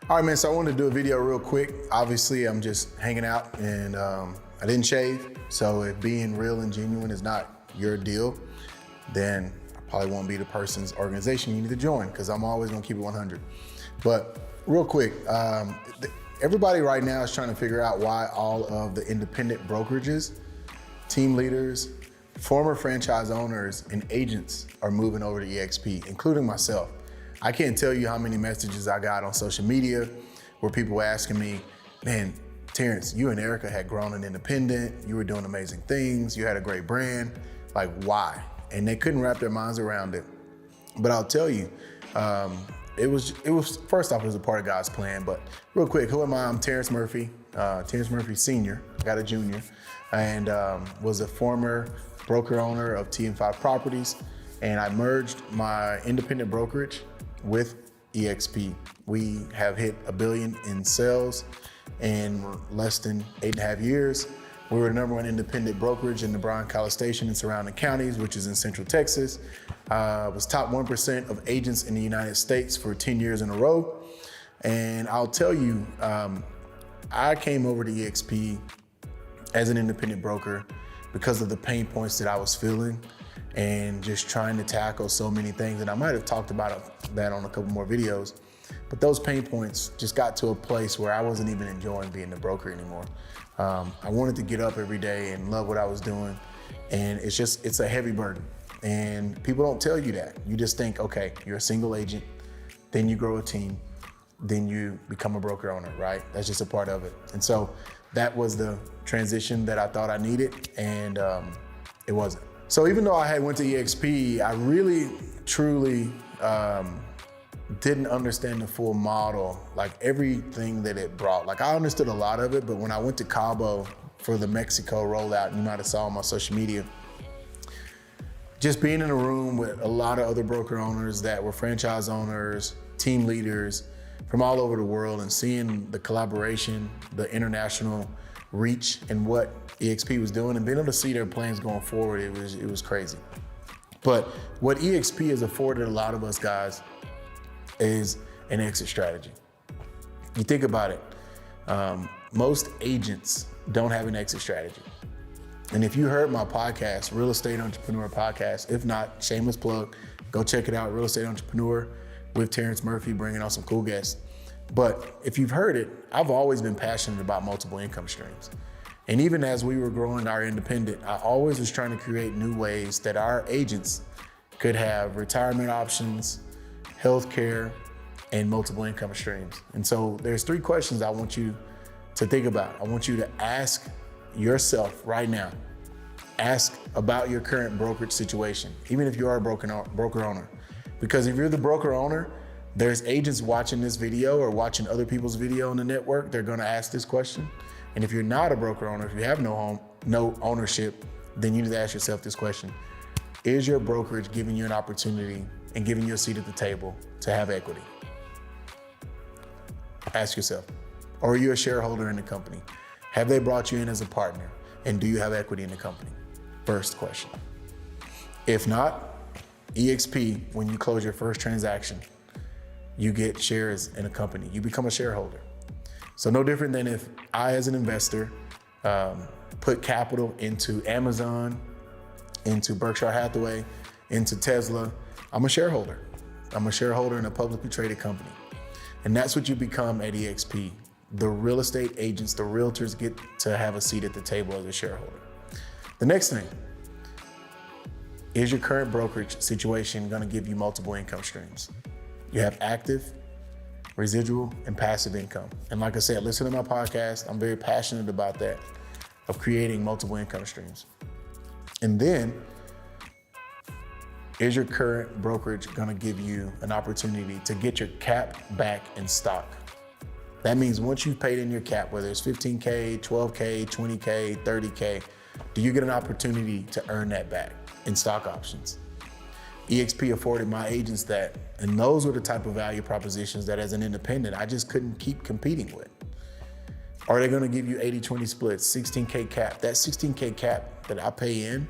All right, man, so I wanted to do a video real quick. Obviously, I'm just hanging out and I didn't shave. So if being real and genuine is not your deal, then I probably won't be the person's organization you need to join, because I'm always gonna keep it 100. But real quick, everybody right now is trying to figure out why all of the independent brokerages, team leaders, former franchise owners, and agents are moving over to EXP, including myself. I can't tell you how many messages I got on social media where people were asking me, man, Terrence, you and Erica had grown an independent, you were doing amazing things, you had a great brand, like why? And they couldn't wrap their minds around it. But I'll tell you, it was first off, it was a part of God's plan. But real quick, who am I? I'm Terrence Murphy, Terrence Murphy Sr., got a junior, and was a former broker owner of TM5 Properties. And I merged my independent brokerage with EXP. We have hit $1 billion in sales in less than 8.5 years. We were the #1 independent brokerage in the Bryan-College Station and surrounding counties, which is in Central Texas. Was top 1% of agents in the United States for 10 years in a row. And I'll tell you, I came over to EXP as an independent broker because of the pain points that I was feeling and just trying to tackle so many things. And I might have talked about that on a couple more videos, but those pain points just got to a place where I wasn't even enjoying being the broker anymore. I wanted to get up every day and love what I was doing. And it's a heavy burden. And people don't tell you that. You just think, okay, you're a single agent, then you grow a team, then you become a broker owner, right? That's just a part of it. And so that was the transition that I thought I needed, and it wasn't. So even though I had went to EXP, I really, truly didn't understand the full model, like everything that it brought. Like I understood a lot of it, but when I went to Cabo for the Mexico rollout, and you might have saw on my social media, just being in a room with a lot of other broker owners that were franchise owners, team leaders from all over the world, and seeing the collaboration, the international reach, and what EXP was doing, and being able to see their plans going forward, it was crazy. But what EXP has afforded a lot of us guys is an exit strategy. You think about it, most agents don't have an exit strategy. And if you heard my podcast, Real Estate Entrepreneur Podcast, if not, shameless plug, go check it out, Real Estate Entrepreneur with Terrence Murphy, bringing on some cool guests. But if you've heard it, I've always been passionate about multiple income streams. And even as we were growing our independent, I always was trying to create new ways that our agents could have retirement options, healthcare, and multiple income streams. And so there's 3 questions I want you to think about. I want you to ask yourself right now. Ask about your current brokerage situation, even if you are a broker owner. Because if you're the broker owner, there's agents watching this video or watching other people's video on the network, they're gonna ask this question. And if you're not a broker owner, if you have no ownership, then you need to ask yourself this question. Is your brokerage giving you an opportunity and giving you a seat at the table to have equity? Ask yourself. Or are you a shareholder in the company? Have they brought you in as a partner? And do you have equity in the company? First question. If not, EXP, when you close your first transaction, you get shares in a company. You become a shareholder. So no different than if I, as an investor, put capital into Amazon, into Berkshire Hathaway, into Tesla, I'm a shareholder. I'm a shareholder in a publicly traded company. And that's what you become at EXP. The real estate agents, the realtors get to have a seat at the table as a shareholder. The next thing, is your current brokerage situation gonna give you multiple income streams? You have active, residual, and passive income. And like I said, listen to my podcast. I'm very passionate about that, of creating multiple income streams. And then, is your current brokerage gonna give you an opportunity to get your cap back in stock? That means once you've paid in your cap, whether it's 15K, 12K, 20K, 30K, do you get an opportunity to earn that back in stock options? EXP afforded my agents that, and those were the type of value propositions that as an independent, I just couldn't keep competing with. Are they gonna give you 80-20 splits, 16K cap? That 16K cap that I pay in,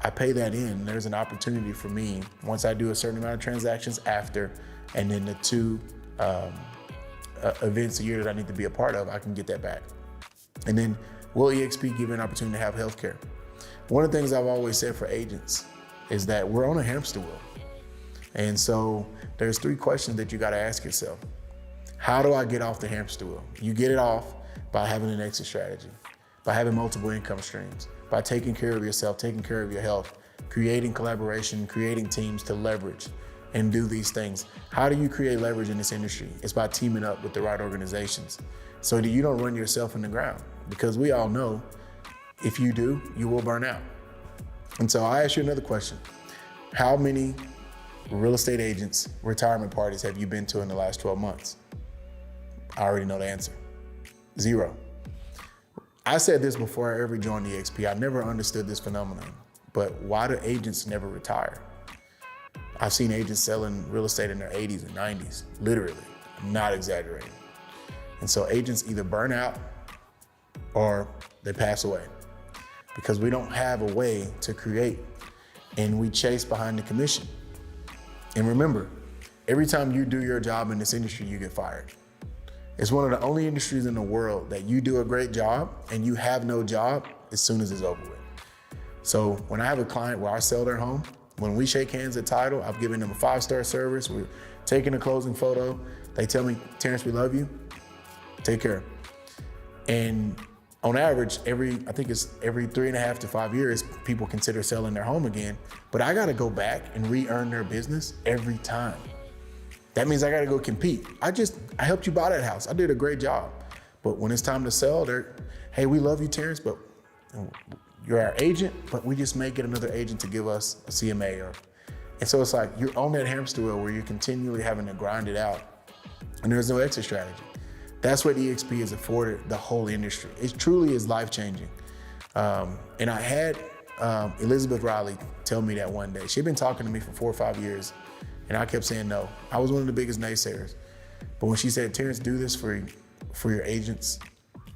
I pay that in. There's an opportunity for me, once I do a certain amount of transactions after, and then the 2 events a year that I need to be a part of, I can get that back. And then will EXP give you an opportunity to have healthcare? One of the things I've always said for agents is that we're on a hamster wheel. And so there's 3 questions that you got to ask yourself. How do I get off the hamster wheel? You get it off by having an exit strategy, by having multiple income streams, by taking care of yourself, taking care of your health, creating collaboration, creating teams to leverage and do these things. How do you create leverage in this industry? It's by teaming up with the right organizations so that you don't run yourself in the ground. Because we all know if you do, you will burn out. And so I ask you another question. How many real estate agents' retirement parties have you been to in the last 12 months? I already know the answer. 0. I said this before I ever joined EXP. I never understood this phenomenon, but why do agents never retire? I've seen agents selling real estate in their 80s and 90s, literally. I'm not exaggerating. And so agents either burn out or they pass away because we don't have a way to create, and we chase behind the commission. And remember, every time you do your job in this industry, you get fired. It's one of the only industries in the world that you do a great job and you have no job as soon as it's over with. So when I have a client where I sell their home, when we shake hands at title, I've given them a 5-star service. We're taking a closing photo. They tell me, Terrence, we love you. Take care. And on average, I think it's every 3.5 to 5 years, people consider selling their home again. But I got to go back and re-earn their business every time. That means I got to go compete. I helped you buy that house. I did a great job. But when it's time to sell, hey, we love you, Terrence, but you're our agent, but we just may get another agent to give us a CMA. And so it's like you're on that hamster wheel where you're continually having to grind it out and there's no exit strategy. That's what EXP has afforded the whole industry. It truly is life-changing. And I had Elizabeth Riley tell me that one day. She'd been talking to me for 4 or 5 years, and I kept saying no. I was one of the biggest naysayers. But when she said, Terrence, do this for your agents,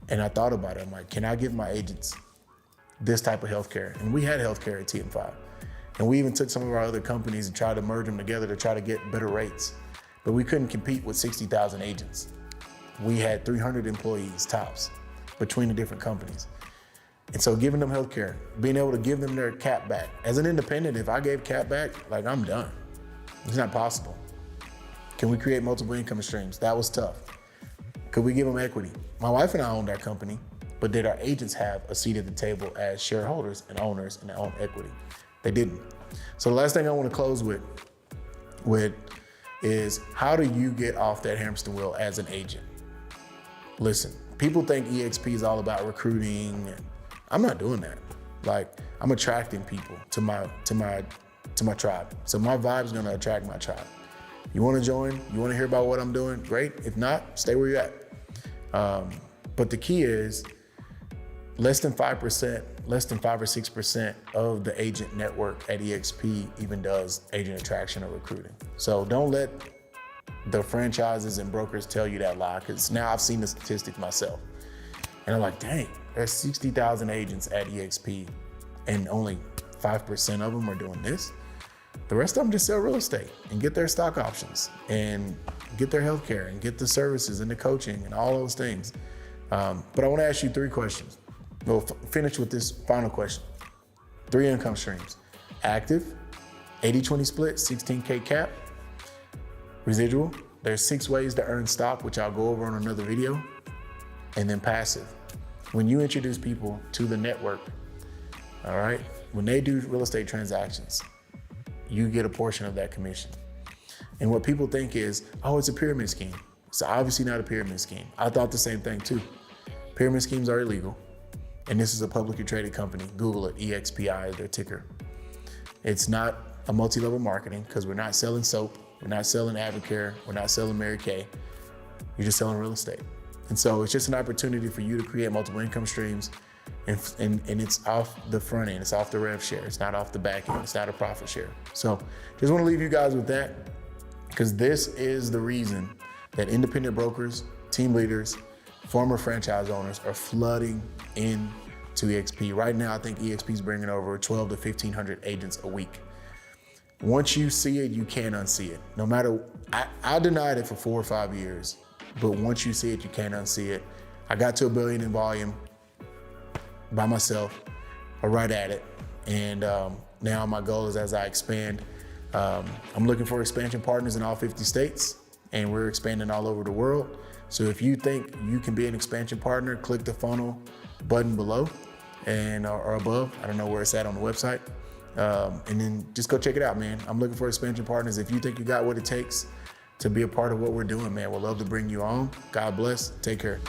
and I thought about it. I'm like, can I give my agents this type of healthcare? And we had healthcare at TM5. And we even took some of our other companies and tried to merge them together to try to get better rates. But we couldn't compete with 60,000 agents. We had 300 employees tops between the different companies. And so giving them healthcare, being able to give them their cap back. As an independent, if I gave cap back, like I'm done. It's not possible. Can we create multiple income streams? That was tough. Could we give them equity? My wife and I owned our company, but did our agents have a seat at the table as shareholders and owners and their own equity? They didn't. So the last thing I want to close with is how do you get off that hamster wheel as an agent? Listen, people think EXP is all about recruiting. And I'm not doing that. Like, I'm attracting people to my tribe. So my vibe's gonna attract my tribe. You wanna join? You wanna hear about what I'm doing? Great. If not, stay where you're at. But the key is less than 5% or 6% of the agent network at EXP even does agent attraction or recruiting. So don't let the franchises and brokers tell you that lie, because now I've seen the statistics myself. And I'm like, dang, there's 60,000 agents at EXP and only 5% of them are doing this. The rest of them just sell real estate and get their stock options and get their healthcare and get the services and the coaching and all those things. But I want to ask you 3 questions. We'll finish with this final question. 3 income streams: active, 80-20 split, 16K cap, residual. There's 6 ways to earn stock, which I'll go over on another video, and then passive. When you introduce people to the network, all right, when they do real estate transactions, you get a portion of that commission. And what people think is, oh, it's a pyramid scheme. It's obviously not a pyramid scheme. I thought the same thing too. Pyramid schemes are illegal. And this is a publicly traded company. Google it, EXPI is their ticker. It's not a multi-level marketing because we're not selling soap. We're not selling Advocare. We're not selling Mary Kay. You're just selling real estate. And so it's just an opportunity for you to create multiple income streams. And it's off the front end. It's off the rev share. It's not off the back end. It's not a profit share. So just want to leave you guys with that, because this is the reason that independent brokers, team leaders, former franchise owners are flooding into EXP. Right now, I think EXP is bringing over 12 to 1,500 agents a week. Once you see it, you can't unsee it. No matter, I denied it for 4 or 5 years, but once you see it, you can't unsee it. I got to $1 billion in volume by myself, or right at it. And now my goal is, as I expand, I'm looking for expansion partners in all 50 states, and we're expanding all over the world. So if you think you can be an expansion partner, click the funnel button below and or above. I don't know where it's at on the website. And then just go check it out, man. I'm looking for expansion partners. If you think you got what it takes to be a part of what we're doing, man, we'd love to bring you on. God bless. Take care.